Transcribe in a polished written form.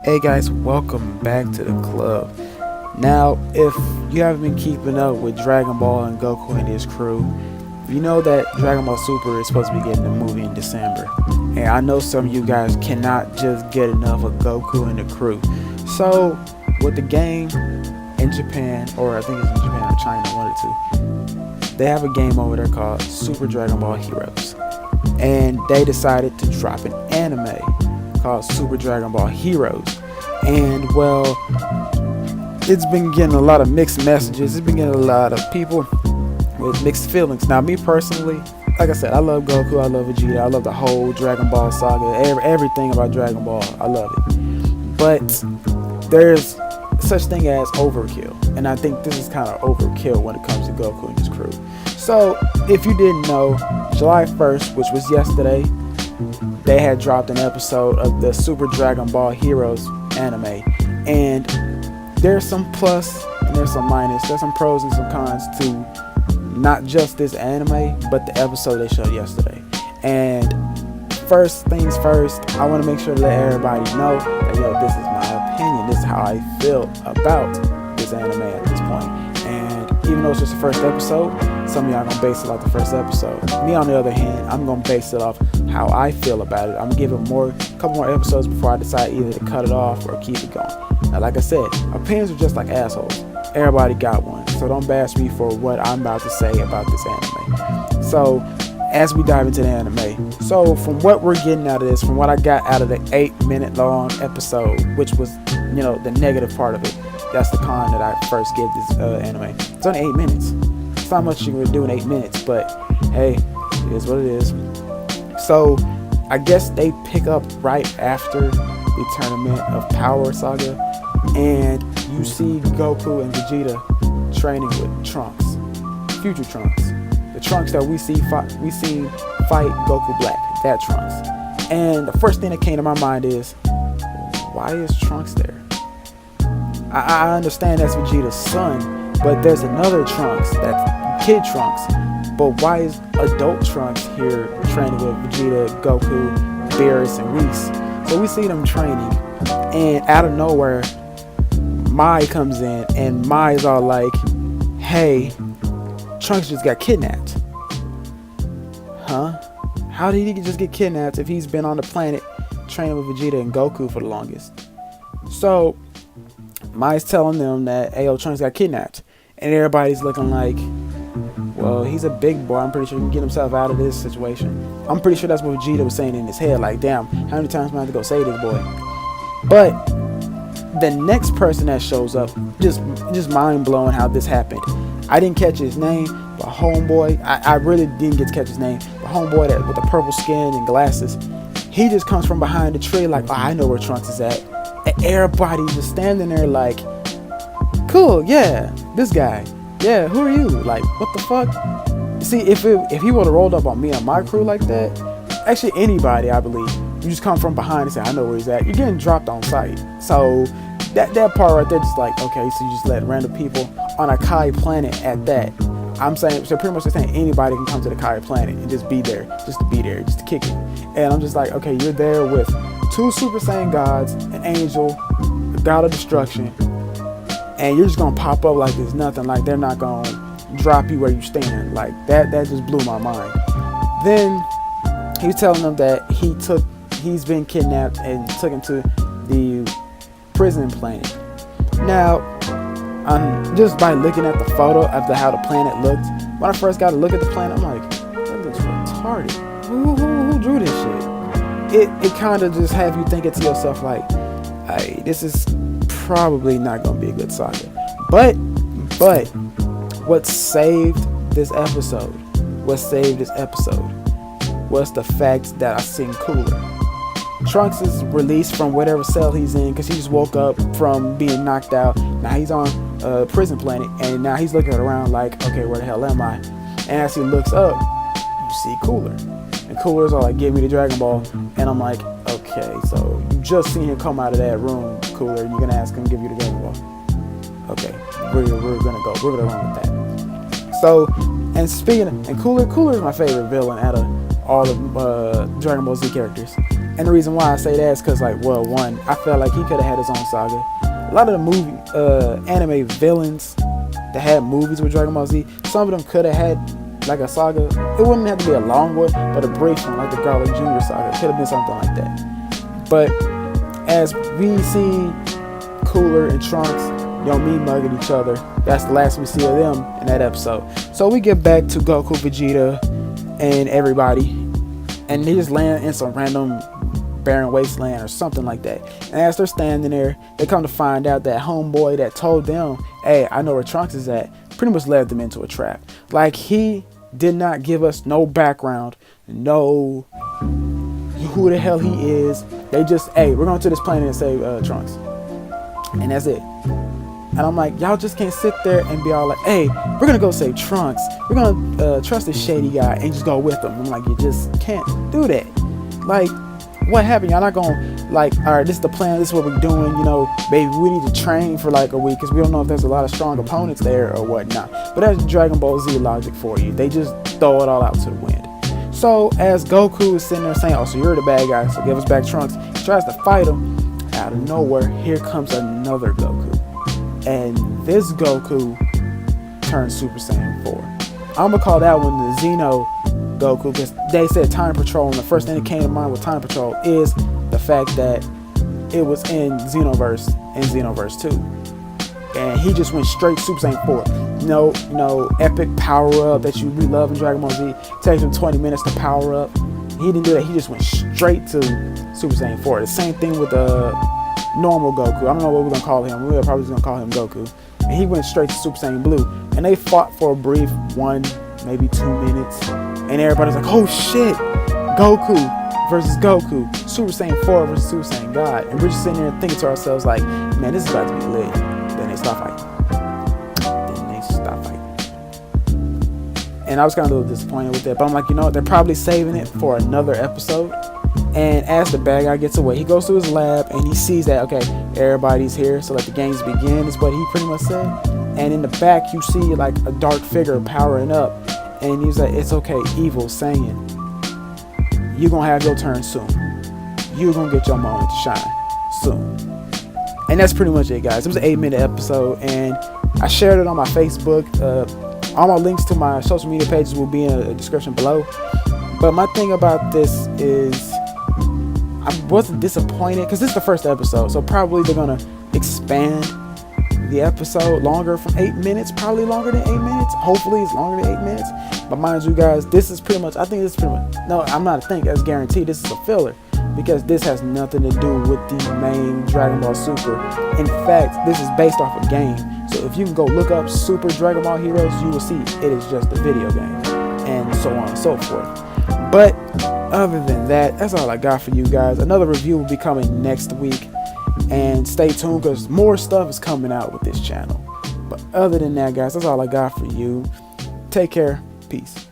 Hey guys, welcome back to the club. Now, if you haven't been keeping up with Dragon Ball and Goku and his crew, you know that Dragon Ball Super is supposed to be getting a movie in December. And I know some of you guys cannot just get enough of Goku and the crew. So, with the game in Japan, or I think it's in Japan or China, one or two, they have a game over there called Super Dragon Ball Heroes. And they decided to drop an anime called Super Dragon Ball Heroes. And well, it's been getting a lot of mixed messages. It's been getting a lot of people with mixed feelings. Now, me personally, like I said, I love Goku, I love Vegeta, I love the whole Dragon Ball saga, everything about Dragon Ball, I love it. But there's such thing as overkill, and I think this is kind of overkill when it comes to Goku and his crew. So, if you didn't know, July 1st, which was yesterday, they had dropped an episode of the Super Dragon Ball Heroes anime, and there's some plus and there's some minus, there's some pros and some cons to not just this anime, but the episode they showed yesterday. And first things first, I want to make sure to let everybody know that this is my opinion, this is how I feel about this anime at this point. And even though it's just the first episode, some of y'all gonna base it off the first episode. Me, on the other hand, I'm gonna base it off how I feel about it. I'm gonna give it a couple more episodes before I decide either to cut it off or keep it going. Now, like I said, opinions are just like assholes. Everybody got one, so don't bash me for what I'm about to say about this anime. So, as we dive into the anime, so from what we're getting out of this, from what I got out of the 8-minute long episode, which was, the negative part of it, that's the con that I first give this anime. It's only 8 minutes. It's not much you can do in 8 minutes, but hey, it is what it is. So, I guess they pick up right after the Tournament of Power saga, and you see Goku and Vegeta training with Trunks, future Trunks, the Trunks that we see fight Goku Black, that Trunks. And the first thing that came to my mind is, why is Trunks there? I understand that's Vegeta's son, but there's another Trunks, that's Kid Trunks. But why is adult Trunks here training with Vegeta, Goku, Beerus, and Whis? So we see them training, and out of nowhere, Mai comes in, and Mai's all like, hey, Trunks just got kidnapped. Huh? How did he just get kidnapped if he's been on the planet training with Vegeta and Goku for the longest? So, Mai's telling them that Ayo Trunks got kidnapped, and everybody's looking like, well, he's a big boy. I'm pretty sure he can get himself out of this situation. I'm pretty sure that's what Vegeta was saying in his head. Like, damn, how many times am I have to go save this boy? But the next person that shows up, just mind blowing how this happened. I didn't catch his name, but homeboy, I really didn't get to catch his name. But homeboy that with the purple skin and glasses, he just comes from behind the tree like, oh, I know where Trunks is at. And everybody's just standing there like, cool, yeah, this guy. Yeah, who are you? Like, what the fuck? See, if he would have rolled up on me and my crew like that, actually anybody, I believe, you just come from behind and say, I know where he's at. You're getting dropped on sight. So that part right there, just like, okay, so you just let random people on a Kai planet at that. I'm saying, so pretty much they're saying anybody can come to the Kai planet and just be there, just to kick it. And I'm just like, okay, you're there with 2 Super Saiyan gods, an angel, a god of destruction, and you're just gonna pop up like there's nothing, like they're not gonna drop you where you stand. Like that just blew my mind. Then he's telling them that he's been kidnapped and took him to the prison planet. Now, just by looking at the photo of how the planet looked, when I first got to look at the planet, I'm like, that looks retarded. Who drew this shit? It kind of just have you thinking to yourself like, hey, this is probably not gonna be a good saga. But what saved this episode was the fact that I seen Cooler. Trunks is released from whatever cell he's in because he just woke up from being knocked out. Now he's on a prison planet, and now he's looking around like, okay, where the hell am I? And as he looks up, you see Cooler. And Cooler's all like, give me the Dragon Ball. And I'm like, okay, so you just seen him come out of that room, Cooler, and you're gonna ask him to give you the Dragon Ball. Okay, we're gonna run with that. So, and speaking of, and Cooler is my favorite villain out of all of Dragon Ball Z characters. And the reason why I say that is because, like, well, one, I felt like he could have had his own saga. A lot of the anime villains that had movies with Dragon Ball Z, some of them could have had like a saga. It wouldn't have to be a long one, but a brief one, like the Garlic Jr. saga. It could have been something like that. But as we see Cooler and Trunks, me mugging each other, that's the last we see of them in that episode. So we get back to Goku, Vegeta, and everybody, and they just land in some random barren wasteland or something like that. And as they're standing there, they come to find out that homeboy that told them, hey, I know where Trunks is at, pretty much led them into a trap. Like, he did not give us no background, no who the hell he is. They just, hey, we're going to this planet and save Trunks, and that's it. And I'm like, y'all just can't sit there and be all like, hey, we're gonna go save Trunks, we're gonna trust this shady guy and just go with him. I'm like, you just can't do that. Like, what happened? Y'all not gonna, like, all right, this is the plan, this is what we're doing, baby, we need to train for like a week because we don't know if there's a lot of strong opponents there or whatnot. But that's Dragon Ball Z logic for you. They just throw it all out to the wind. So as Goku is sitting there saying, oh, so you're the bad guy, so give us back Trunks, he tries to fight him. Out of nowhere, here comes another Goku. And this Goku turns Super Saiyan 4. I'm gonna call that one the Xeno Goku, because they said Time Patrol, and the first thing that came to mind with Time Patrol is the fact that it was in Xenoverse and Xenoverse 2. And he just went straight Super Saiyan 4. No epic power up that we love in Dragon Ball Z. Takes him 20 minutes to power up. He didn't do that. He just went straight to Super Saiyan 4. The same thing with normal Goku. I don't know what we're gonna call him. We're probably just gonna call him Goku. And he went straight to Super Saiyan Blue. And they fought for a brief 1, maybe 2 minutes. And everybody's like, oh shit, Goku versus Goku, Super Saiyan 4 versus Super Saiyan God. And we're just sitting there thinking to ourselves like, man, this is about to be lit. Then they stop fighting. And I was kind of a little disappointed with that. But I'm like, you know what? They're probably saving it for another episode. And as the bad guy gets away, he goes to his lab and he sees that, okay, everybody's here, so let the games begin, is what he pretty much said. And in the back, you see like a dark figure powering up. And he's like, it's okay, Evil saying, you're going to have your turn soon. You're going to get your moment to shine soon. And that's pretty much it, guys. It was an 8-minute episode, and I shared it on my Facebook. All my links to my social media pages will be in the description below. But my thing about this is, I wasn't disappointed because this is the first episode, so probably they're gonna expand the episode longer from 8 minutes, probably longer than 8 minutes. Hopefully it's longer than 8 minutes. But mind you guys, this is pretty much, I think this is pretty much, no, I'm not a think, that's guaranteed, this is a filler, because this has nothing to do with the main Dragon Ball Super. In fact, this is based off a game. So if you can go look up Super Dragon Ball Heroes, you will see it is just a video game, and so on and so forth. But other than that, that's all I got for you guys. Another review will be coming next week, and stay tuned because more stuff is coming out with this channel. But other than that, guys, that's all I got for you. Take care. Peace.